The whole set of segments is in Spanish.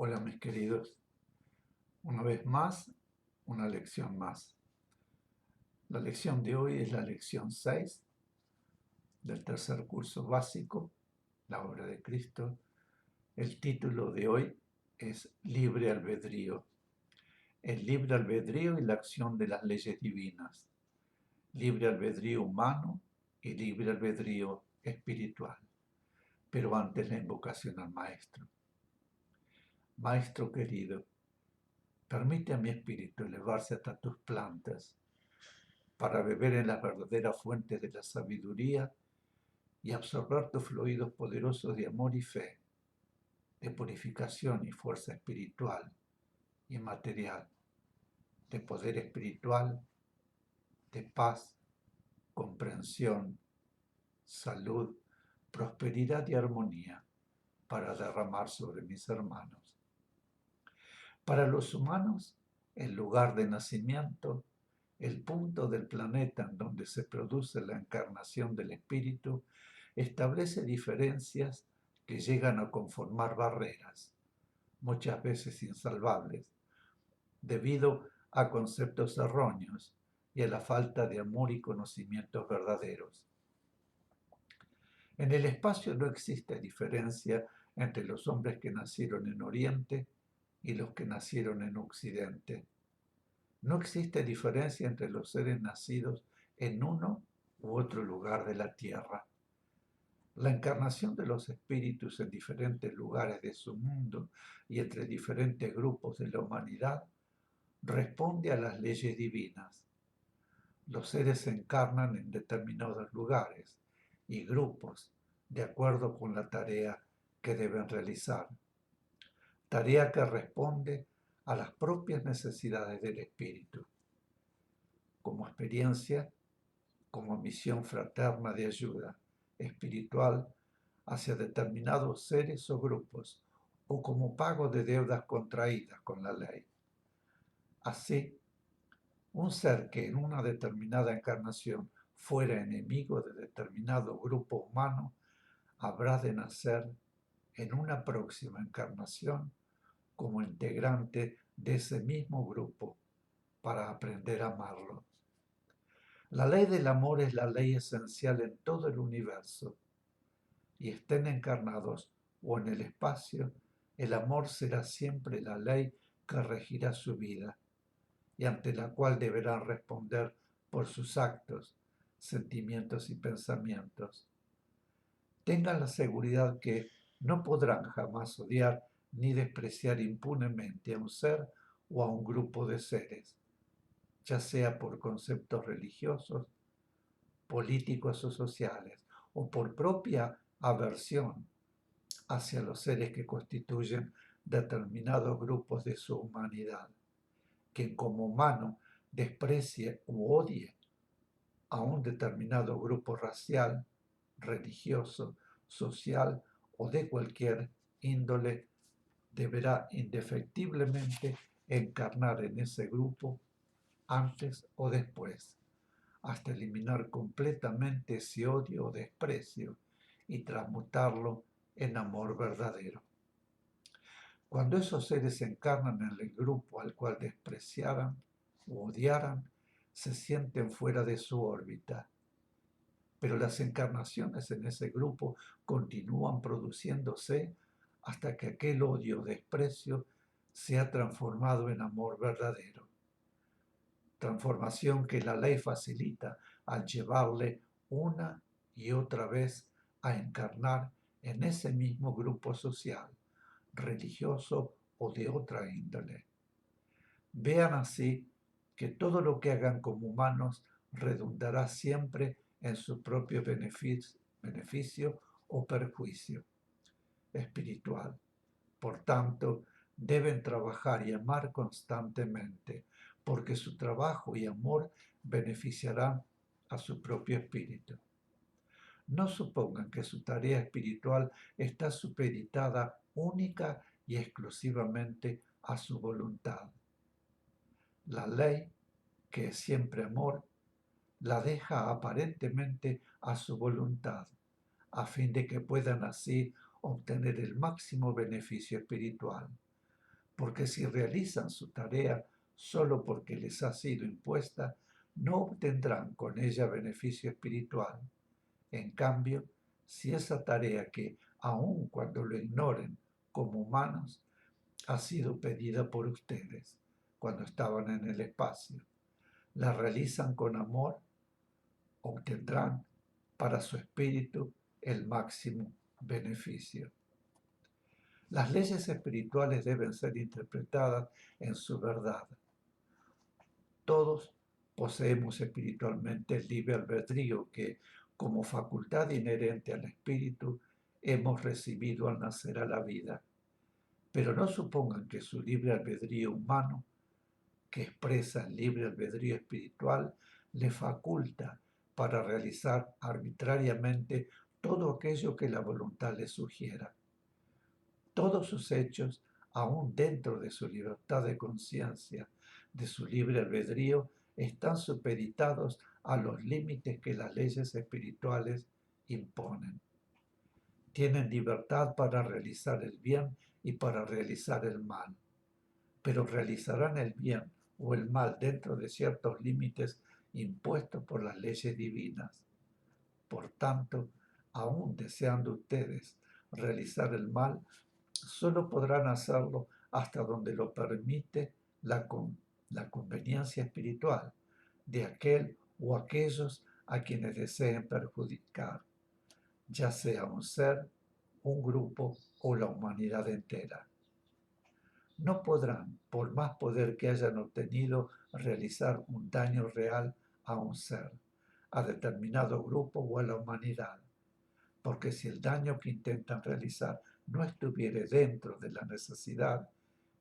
Hola mis queridos, una vez más, una lección más. La lección de hoy es la lección 6 del tercer curso básico, la obra de Cristo. El título de hoy es Libre Albedrío. El libre albedrío y la acción de las leyes divinas. Libre albedrío humano y libre albedrío espiritual. Pero antes la invocación al Maestro. Maestro querido, permite a mi espíritu elevarse hasta tus plantas para beber en las verdaderas fuentes de la sabiduría y absorber tus fluidos poderosos de amor y fe, de purificación y fuerza espiritual y material, de poder espiritual, de paz, comprensión, salud, prosperidad y armonía para derramar sobre mis hermanos. Para los humanos, el lugar de nacimiento, el punto del planeta en donde se produce la encarnación del espíritu, establece diferencias que llegan a conformar barreras, muchas veces insalvables, debido a conceptos erróneos y a la falta de amor y conocimientos verdaderos. En el espacio no existe diferencia entre los hombres que nacieron en Oriente y los que nacieron en Occidente. No existe diferencia entre los seres nacidos en uno u otro lugar de la Tierra. La encarnación de los espíritus en diferentes lugares de su mundo y entre diferentes grupos de la humanidad responde a las leyes divinas. Los seres se encarnan en determinados lugares y grupos de acuerdo con la tarea que deben realizar. Tarea que responde a las propias necesidades del espíritu. Como experiencia, como misión fraterna de ayuda espiritual hacia determinados seres o grupos, o como pago de deudas contraídas con la ley. Así, un ser que en una determinada encarnación fuera enemigo de determinado grupo humano, habrá de nacer en una próxima encarnación como integrante de ese mismo grupo para aprender a amarlo. La ley del amor es la ley esencial en todo el universo, y estén encarnados o en el espacio, el amor será siempre la ley que regirá su vida y ante la cual deberán responder por sus actos, sentimientos y pensamientos. Tengan la seguridad que no podrán jamás odiar ni despreciar impunemente a un ser o a un grupo de seres, ya sea por conceptos religiosos, políticos o sociales, o por propia aversión hacia los seres que constituyen determinados grupos de su humanidad. Quien como humano desprecie u odie a un determinado grupo racial, religioso, social o de cualquier índole, deberá indefectiblemente encarnar en ese grupo antes o después, hasta eliminar completamente ese odio o desprecio y transmutarlo en amor verdadero. Cuando esos seres se encarnan en el grupo al cual despreciaran o odiaran, se sienten fuera de su órbita. Pero las encarnaciones en ese grupo continúan produciéndose hasta que aquel odio o desprecio sea transformado en amor verdadero. Transformación que la ley facilita al llevarle una y otra vez a encarnar en ese mismo grupo social, religioso o de otra índole. Vean así que todo lo que hagan como humanos redundará siempre en su propio beneficio o perjuicio espiritual. Por tanto, deben trabajar y amar constantemente, porque su trabajo y amor beneficiarán a su propio espíritu. No supongan que su tarea espiritual está supeditada única y exclusivamente a su voluntad. La ley, que es siempre amor, la deja aparentemente a su voluntad, a fin de que puedan así obtener el máximo beneficio espiritual, porque si realizan su tarea solo porque les ha sido impuesta, no obtendrán con ella beneficio espiritual. En cambio, si esa tarea que, aun cuando lo ignoren como humanos, ha sido pedida por ustedes cuando estaban en el espacio, la realizan con amor, obtendrán para su espíritu el máximo beneficio. Las leyes espirituales deben ser interpretadas en su verdad. Todos poseemos espiritualmente el libre albedrío que, como facultad inherente al espíritu, hemos recibido al nacer a la vida. Pero no supongan que su libre albedrío humano, que expresa el libre albedrío espiritual, le faculta para realizar arbitrariamente todo aquello que la voluntad le sugiera. Todos sus hechos, aún dentro de su libertad de conciencia, de su libre albedrío, están supeditados a los límites que las leyes espirituales imponen. Tienen libertad para realizar el bien y para realizar el mal, pero realizarán el bien o el mal dentro de ciertos límites impuestos por las leyes divinas. Por tanto, aún deseando ustedes realizar el mal, solo podrán hacerlo hasta donde lo permite la conveniencia espiritual de aquel o aquellos a quienes deseen perjudicar, ya sea un ser, un grupo o la humanidad entera. No podrán, por más poder que hayan obtenido, realizar un daño real a un ser, a determinado grupo o a la humanidad, porque si el daño que intentan realizar no estuviere dentro de la necesidad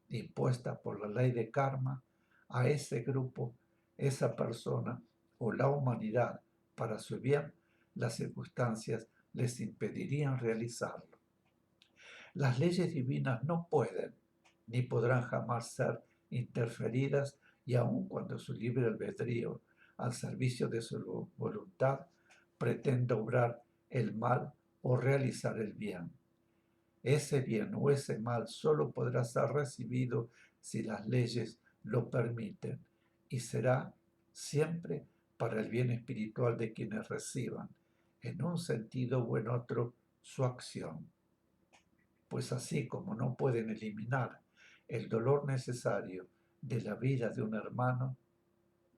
impuesta por la ley de karma, a ese grupo, esa persona o la humanidad, para su bien, las circunstancias les impedirían realizarlo. Las leyes divinas no pueden ni podrán jamás ser interferidas, y aun cuando su libre albedrío, al servicio de su voluntad, pretenda obrar el mal o realizar el bien. Ese bien o ese mal solo podrá ser recibido si las leyes lo permiten, y será siempre para el bien espiritual de quienes reciban, en un sentido o en otro, su acción. Pues así como no pueden eliminar el dolor necesario de la vida de un hermano,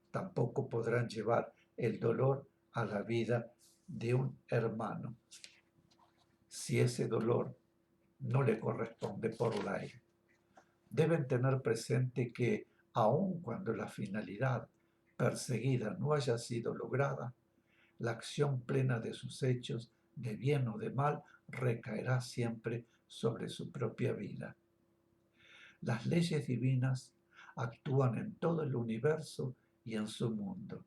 tampoco podrán llevar el dolor a la vida de un hermano, si ese dolor no le corresponde por ley. Deben tener presente que, aun cuando la finalidad perseguida no haya sido lograda, la acción plena de sus hechos, de bien o de mal, recaerá siempre sobre su propia vida. Las leyes divinas actúan en todo el universo y en su mundo,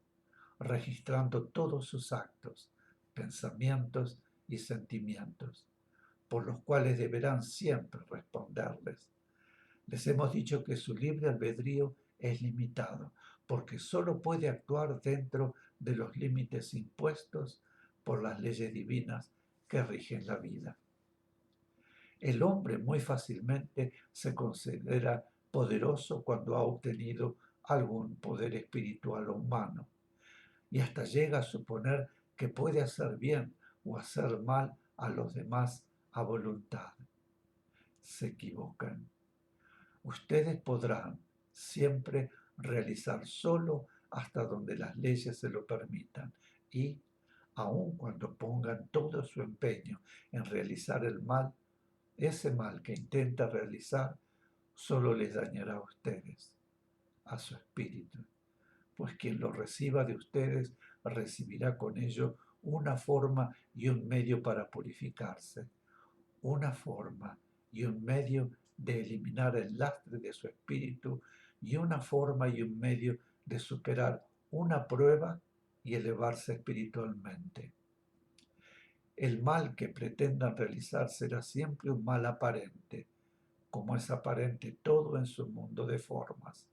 registrando todos sus actos, pensamientos y sentimientos, por los cuales deberán siempre responderles. Les hemos dicho que su libre albedrío es limitado, porque solo puede actuar dentro de los límites impuestos por las leyes divinas que rigen la vida. El hombre muy fácilmente se considera poderoso cuando ha obtenido algún poder espiritual o humano, y hasta llega a suponer que puede hacer bien o hacer mal a los demás a voluntad. Se equivocan. Ustedes podrán siempre realizar solo hasta donde las leyes se lo permitan, y, aun cuando pongan todo su empeño en realizar el mal, ese mal que intenta realizar solo les dañará a ustedes, a su espíritu, pues quien lo reciba de ustedes recibirá con ello una forma y un medio para purificarse, una forma y un medio de eliminar el lastre de su espíritu, y una forma y un medio de superar una prueba y elevarse espiritualmente. El mal que pretendan realizar será siempre un mal aparente, como es aparente todo en su mundo de formas,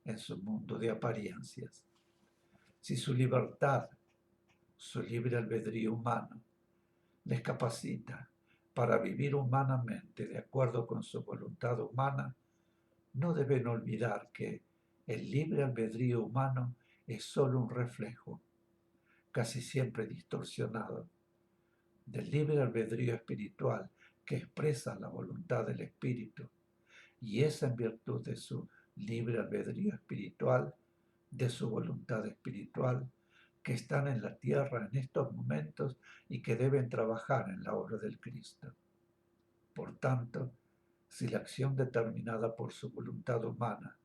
en su mundo de apariencias. Si su libertad, su libre albedrío humano, les capacita para vivir humanamente de acuerdo con su voluntad humana, no deben olvidar que el libre albedrío humano es solo un reflejo, casi siempre distorsionado, del libre albedrío espiritual que expresa la voluntad del Espíritu, y es en virtud de su libre albedrío espiritual, de su voluntad espiritual, que están en la tierra en estos momentos y que deben trabajar en la obra del Cristo. Por tanto, si la acción determinada por su voluntad humana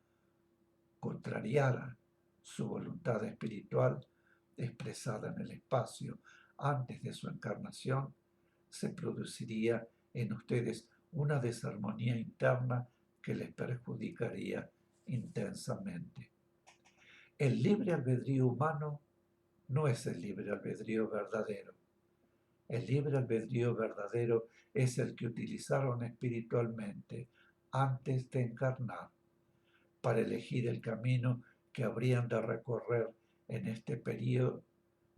contrariara su voluntad espiritual, expresada en el espacio antes de su encarnación, se produciría en ustedes una desarmonía interna que les perjudicaría intensamente. El libre albedrío humano no es el libre albedrío verdadero. El libre albedrío verdadero es el que utilizaron espiritualmente antes de encarnar para elegir el camino que habrían de recorrer en este periodo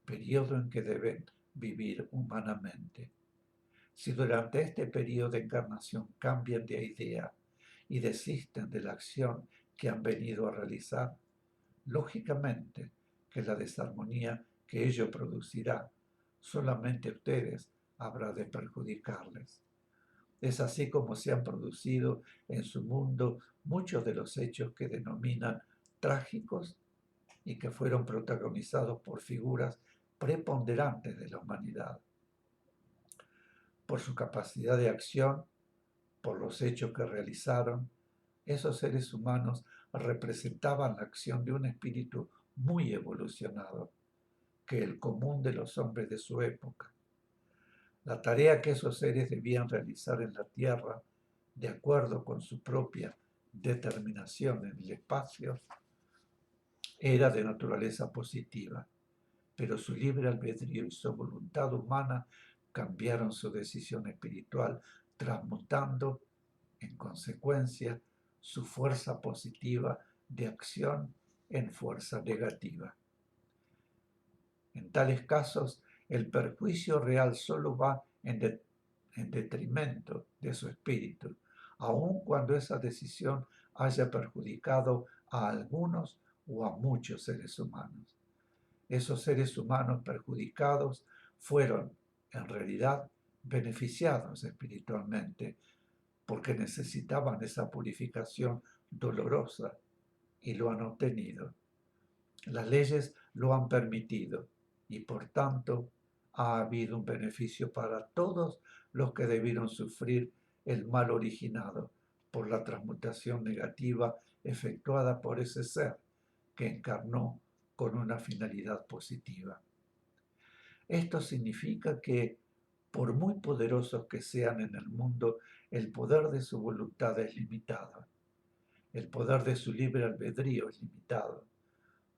en que deben vivir humanamente. Si durante este periodo de encarnación cambian de idea y desisten de la acción que han venido a realizar, lógicamente que la desarmonía que ello producirá solamente a ustedes habrá de perjudicarles. Es así como se han producido en su mundo muchos de los hechos que denominan trágicos y que fueron protagonizados por figuras preponderantes de la humanidad. Por su capacidad de acción, por los hechos que realizaron, esos seres humanos representaban la acción de un espíritu muy evolucionado que el común de los hombres de su época. La tarea que esos seres debían realizar en la Tierra, de acuerdo con su propia determinación en el espacio, era de naturaleza positiva, pero su libre albedrío y su voluntad humana cambiaron su decisión espiritual, transmutando, en consecuencia, su fuerza positiva de acción en fuerza negativa. En tales casos, el perjuicio real solo va en detrimento de su espíritu, aun cuando esa decisión haya perjudicado a algunos o a muchos seres humanos. Esos seres humanos perjudicados fueron, en realidad, beneficiados espiritualmente porque necesitaban esa purificación dolorosa y lo han obtenido. Las leyes lo han permitido y por tanto ha habido un beneficio para todos los que debieron sufrir el mal originado por la transmutación negativa efectuada por ese ser que encarnó con una finalidad positiva. Esto significa que, por muy poderosos que sean en el mundo, el poder de su voluntad es limitado. El poder de su libre albedrío es limitado,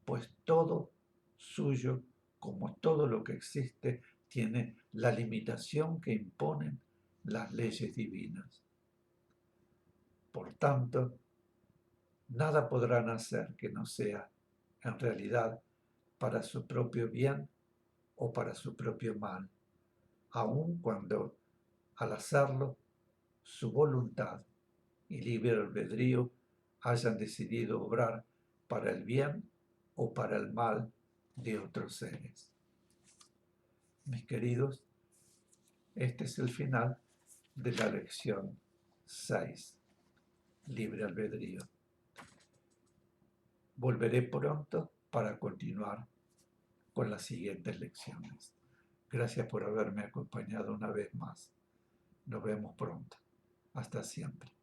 pues todo suyo, como todo lo que existe, tiene la limitación que imponen las leyes divinas. Por tanto, nada podrán hacer que no sea, en realidad, para su propio bien o para su propio mal, aun cuando, al hacerlo, su voluntad y libre albedrío hayan decidido obrar para el bien o para el mal de otros seres. Mis queridos, este es el final de la lección 6, libre albedrío. Volveré pronto para continuar con las siguientes lecciones. Gracias por haberme acompañado una vez más. Nos vemos pronto. Hasta siempre.